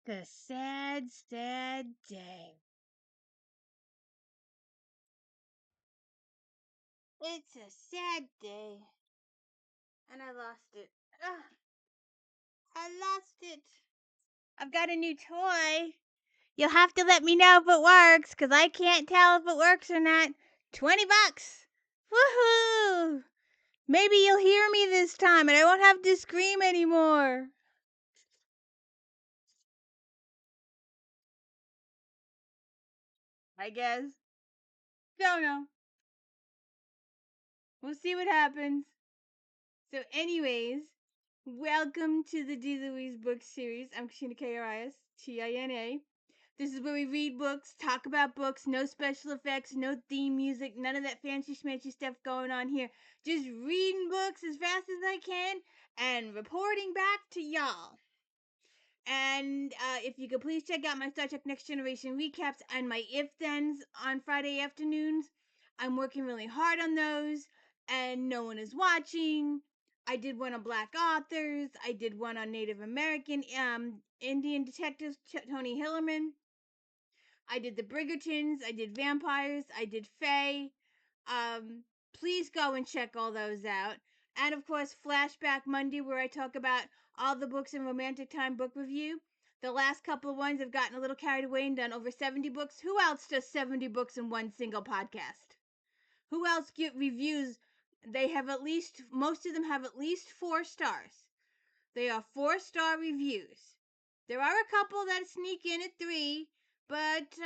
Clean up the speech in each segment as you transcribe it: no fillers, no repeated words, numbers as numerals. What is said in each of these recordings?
a sad, sad day. It's a sad day. And I lost it. Ugh, I lost it. I've got a new toy. You'll have to let me know if it works, 'cause I can't tell if it works or not. $20. Woohoo! Maybe you'll hear me this time and I won't have to scream anymore. I guess. Don't know. We'll see what happens. So, anyways, welcome to the D. Louise book series. I'm Christina K-R-I-S, T-I-N-A. This is where we read books, talk about books, no special effects, no theme music, none of that fancy schmancy stuff going on here. Just reading books as fast as I can and reporting back to y'all. And if you could please check out my Star Trek Next Generation recaps and my If Thens on Friday afternoons. I'm working really hard on those, and no one is watching. I did one on Black authors. I did one on Native American Indian detectives, Tony Hillerman. I did the Bridgertons. I did vampires. I did Fae. Um, Please go and check all those out. And of course, Flashback Monday, where I talk about all the books in Romantic Time book review. The last couple of ones have gotten a little carried away and done over 70 books. Who else does 70 books in one single podcast? Who else get reviews? They have at least, most of them have at least 4 stars. They are 4-star reviews. There are a couple that sneak in at 3, but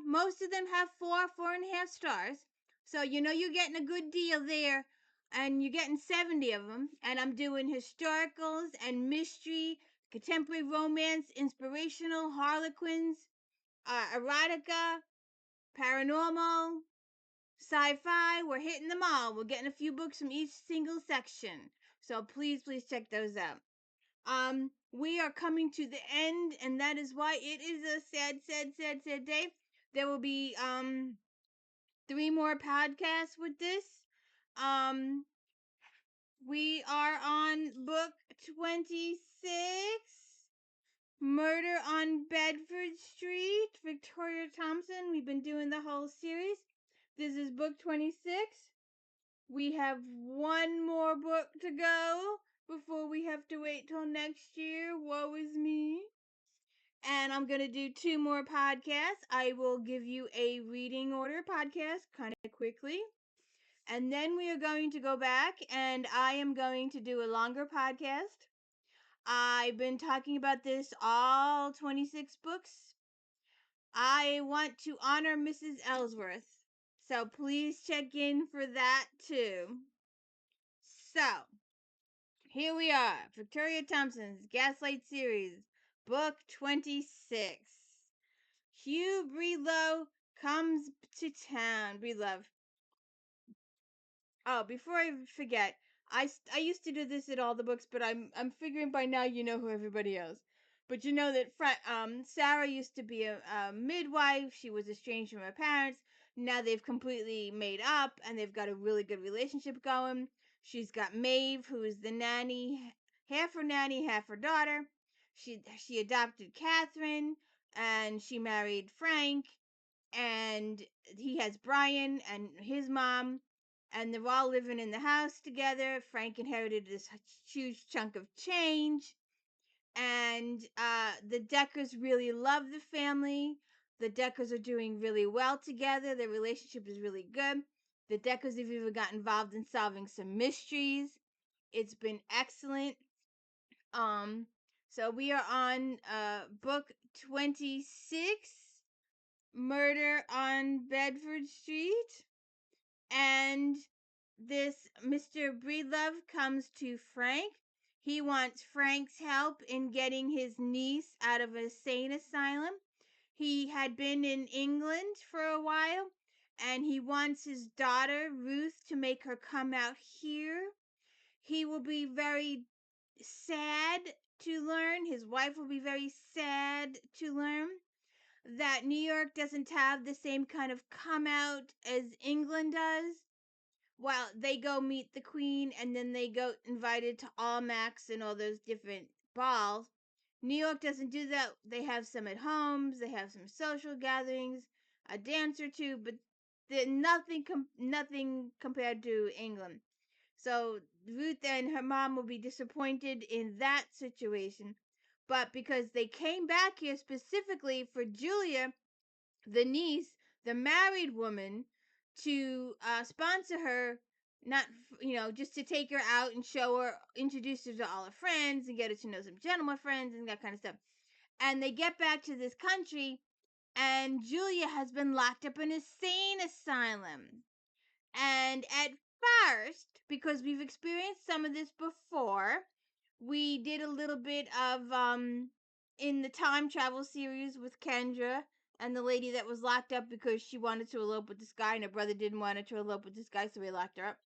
most of them have 4.5 stars. So you know you're getting a good deal there, and you're getting 70 of them. And I'm doing historicals and mystery, contemporary romance, inspirational, harlequins, erotica, paranormal, sci-fi. We're hitting them all. We're getting a few books from each single section. So please check those out. We are coming to the end, and that is why it is a sad day. There will be 3 more podcasts with this. Um, we are on book 26, Murder on Bedford Street, Victoria Thompson. We've been doing the whole series. This is book 26. We have 1 more book to go before we have to wait till next year. Woe is me. And I'm going to do 2 more podcasts. I will give you a reading order podcast kind of quickly. And then we are going to go back and I am going to do a longer podcast. I've been talking about this all 26 books. I want to honor Mrs. Ellsworth. So please check in for that too. So, here we are, Victoria Thompson's Gaslight series, book 26. Hugh Breedlove comes to town. Breedlove. Oh, before I forget, I used to do this at all the books, but I'm figuring by now you know who everybody is. But you know that Sarah used to be a midwife. She was estranged from her parents. Now they've completely made up, and they've got a really good relationship going. She's got Maeve, who is the nanny, half her nanny, half her daughter. She adopted Catherine, and she married Frank, and he has Brian and his mom, and they're all living in the house together. Frank inherited this huge chunk of change, and the Deckers really love the family. The Deckers are doing really well together. Their relationship is really good. The Deckers have even got involved in solving some mysteries. It's been excellent. Um, so we are on book 26, Murder on Bedford Street. And this Mr. Breedlove comes to Frank. He wants Frank's help in getting his niece out of a insane asylum. He had been in England for a while, and he wants his daughter, Ruth, to make her come out here. He will be very sad to learn, his wife will be very sad to learn that New York doesn't have the same kind of come out as England does. Well, they go meet the Queen and then they go invited to Almax and all those different balls. New York doesn't do that. They have some at homes, they have some social gatherings, a dance or two, but nothing compared to England. So Ruth and her mom will be disappointed in that situation. But because they came back here specifically for Julia, the niece, the married woman, to sponsor her, not just to take her out and show her, introduce her to all her friends and get her to know some gentleman friends and that kind of stuff. And they get back to this country, and Julia has been locked up in a insane asylum. And at first, because we've experienced some of this before, we did a little bit of in the time travel series with Kendra and the lady that was locked up because she wanted to elope with this guy and her brother didn't want her to elope with this guy, so we locked her up.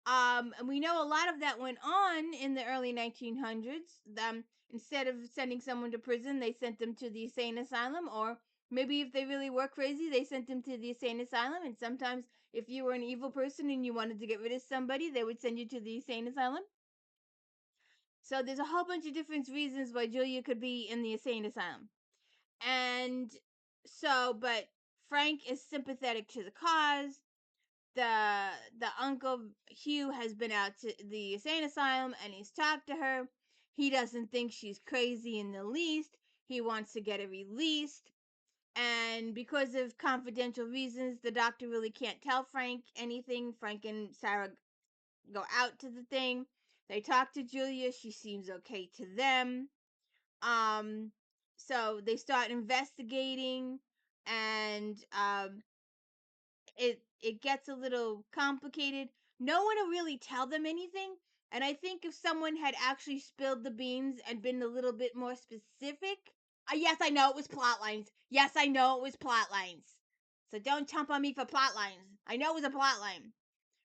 And we know a lot of that went on in the early 1900s. Instead of sending someone to prison, they sent them to the insane asylum, or maybe if they really were crazy, they sent them to the insane asylum. And sometimes, if you were an evil person and you wanted to get rid of somebody, they would send you to the insane asylum. So there's a whole bunch of different reasons why Julia could be in the insane asylum. And but Frank is sympathetic to the cause. The uncle Hugh has been out to the insane asylum and he's talked to her. He doesn't think she's crazy in the least. He wants to get her released. And because of confidential reasons, the doctor really can't tell Frank anything. Frank and Sarah go out to the thing. They talk to Julia. She seems okay to them. Um, so they start investigating, and it gets a little complicated. No one will really tell them anything, and I think if someone had actually spilled the beans and been a little bit more specific, yes, I know it was plot lines. Yes, I know it was plot lines. So don't jump on me for plot lines. I know it was a plot line.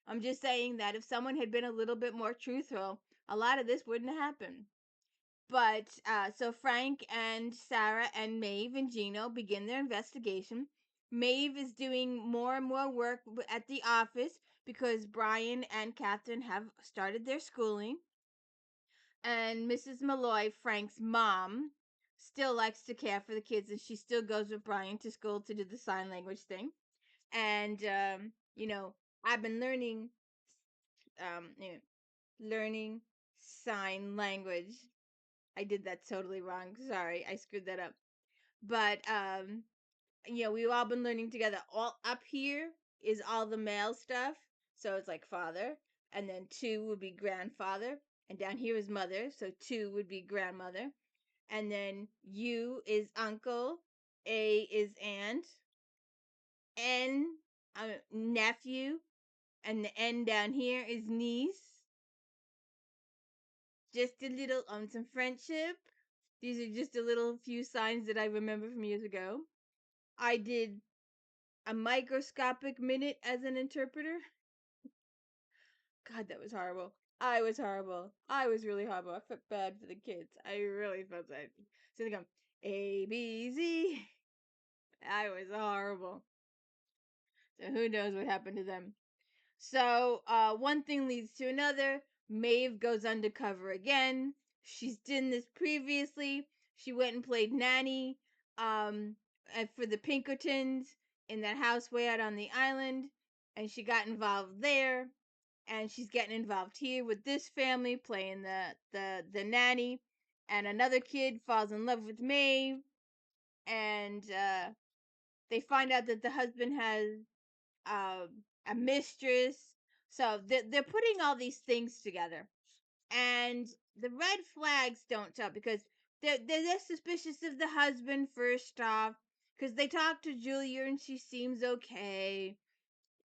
I'm just saying that if someone had been a little bit more truthful, a lot of this wouldn't happen. But so Frank and Sarah and Maeve and Gino begin their investigation. Maeve is doing more and more work at the office because Brian and Catherine have started their schooling. And Mrs. Malloy, Frank's mom, still likes to care for the kids, and she still goes with Brian to school to do the sign language thing. And you know, I've been um, you know, learning sign language. I did that totally wrong. Sorry, I screwed that up. But we've all been learning together. All up here is all the male stuff. So it's like father, and then two would be grandfather, and down here is mother, so two would be grandmother. And then U is uncle, A is aunt, N nephew, and the N down here is niece. Just a little on some friendship. These are just a little few signs that I remember from years ago. I did a microscopic minute as an interpreter. God, that was horrible. I was horrible. I was really horrible. I felt bad for the kids. I really felt bad. So they go A B Z. I was horrible. So who knows what happened to them? So one thing leads to another. Maeve goes undercover again. She's done this previously. She went and played nanny for the Pinkertons in that house way out on the island, and she got involved there. And she's getting involved here with this family, playing the nanny. And another kid falls in love with Maeve, and they find out that the husband has um, a mistress. So they're putting all these things together, and the red flags don't tell because they're suspicious of the husband first off because they talk to Julia and she seems okay,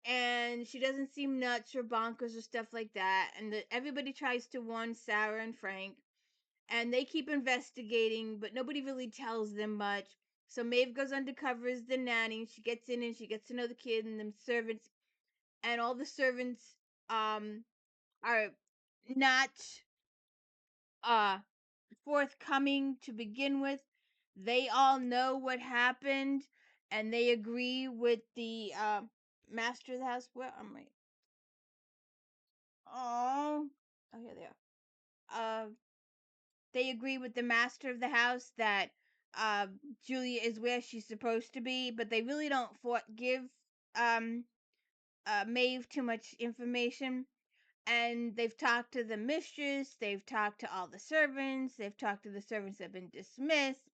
and she doesn't seem nuts or bonkers or stuff like that. And everybody tries to warn Sarah and Frank, and they keep investigating, but nobody really tells them much. So Maeve goes undercover as the nanny. She gets in and she gets to know the kid and the servants, and all the servants um are not uh forthcoming to begin with. They all know what happened, and they agree with the master of the house. Where am I? Oh, oh, here they are. they agree with the master of the house that uh, Julia is where she's supposed to be, but they really don't give um, Maeve too much information. And they've talked to the mistress, they've talked to all the servants, they've talked to the servants that have been dismissed,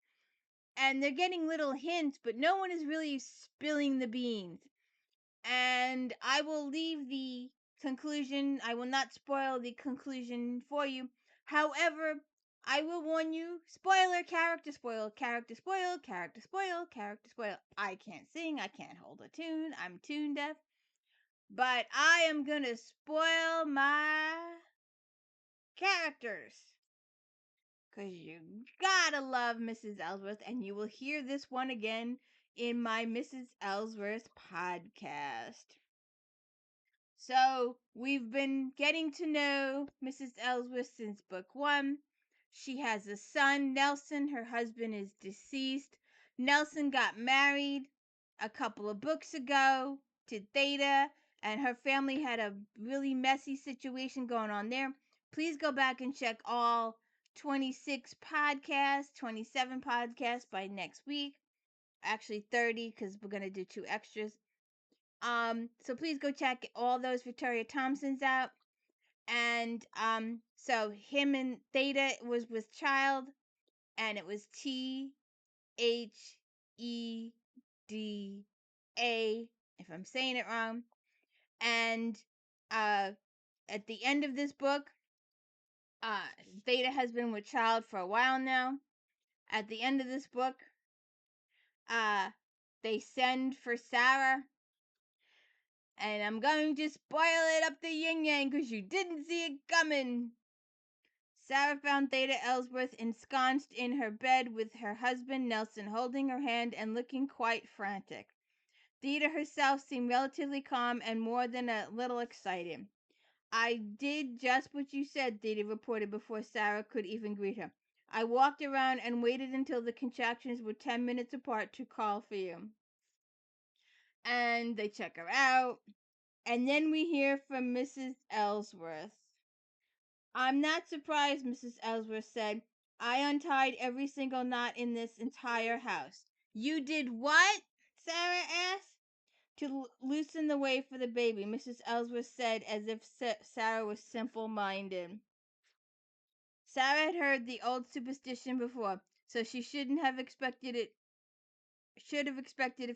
and they're getting little hints, but no one is really spilling the beans. And I will leave the conclusion, I will not spoil the conclusion for you. However, I will warn you, spoiler, character spoil, character spoil, character spoil, character spoil. I can't sing, I can't hold a tune, I'm tune deaf. But I am gonna spoil my characters. Because you gotta love Mrs. Ellsworth, and you will hear this one again in my Mrs. Ellsworth podcast. So, we've been getting to know Mrs. Ellsworth since book 1. She has a son, Nelson. Her husband is deceased. Nelson got married a couple of books ago to Theta, and her family had a really messy situation going on there. Please go back and check all 26 podcasts, 27 podcasts by next week. Actually, 30 because we're going to do 2 extras. So please go check all those Victoria Thompsons out. And so him and Theta was with child, and it was Theda, if I'm saying it wrong. And at the end of this book, Theta has been with child for a while now. At the end of this book, they send for Sarah. And I'm going to spoil it up the yin yang because you didn't see it coming. Sarah found Theda Ellsworth ensconced in her bed with her husband Nelson holding her hand and looking quite frantic. Theda herself seemed relatively calm and more than a little excited. I did just what you said, Theda reported before Sarah could even greet her. I walked around and waited until the contractions were 10 minutes apart to call for you. And they check her out. And then we hear from Mrs. Ellsworth. I'm not surprised, Mrs. Ellsworth said. I untied every single knot in this entire house. You did what? Sarah asked. To loosen the way for the baby, Mrs. Ellsworth said as if Sarah was simple minded. Sarah had heard the old superstition before, so she should have expected it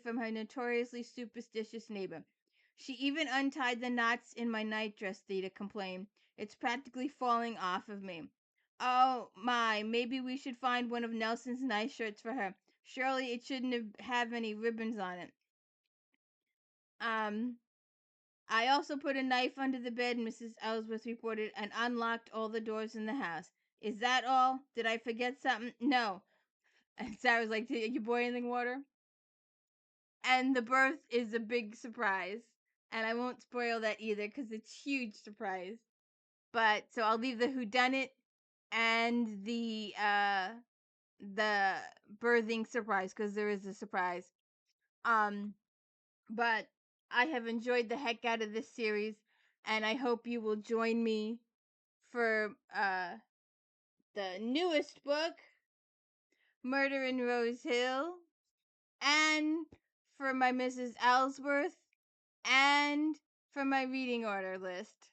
from her notoriously superstitious neighbor. She even untied the knots in my nightdress, Theda complained. It's practically falling off of me. Oh my, maybe we should find one of Nelson's nice shirts for her. Surely it shouldn't have any ribbons on it. I also put a knife under the bed, Mrs. Ellsworth reported, and unlocked all the doors in the house. Is that all? Did I forget something? No. And Sarah's like, did you boiling water? And the birth is a big surprise. And I won't spoil that either because it's a huge surprise. But so I'll leave the whodunit and the birthing surprise because there is a surprise. But I have enjoyed the heck out of this series, and I hope you will join me for the newest book, Murder in Rose Hill, and for my Mrs. Ellsworth, and for my reading order list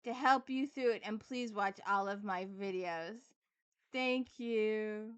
to help you through it. And please watch all of my videos. Thank you.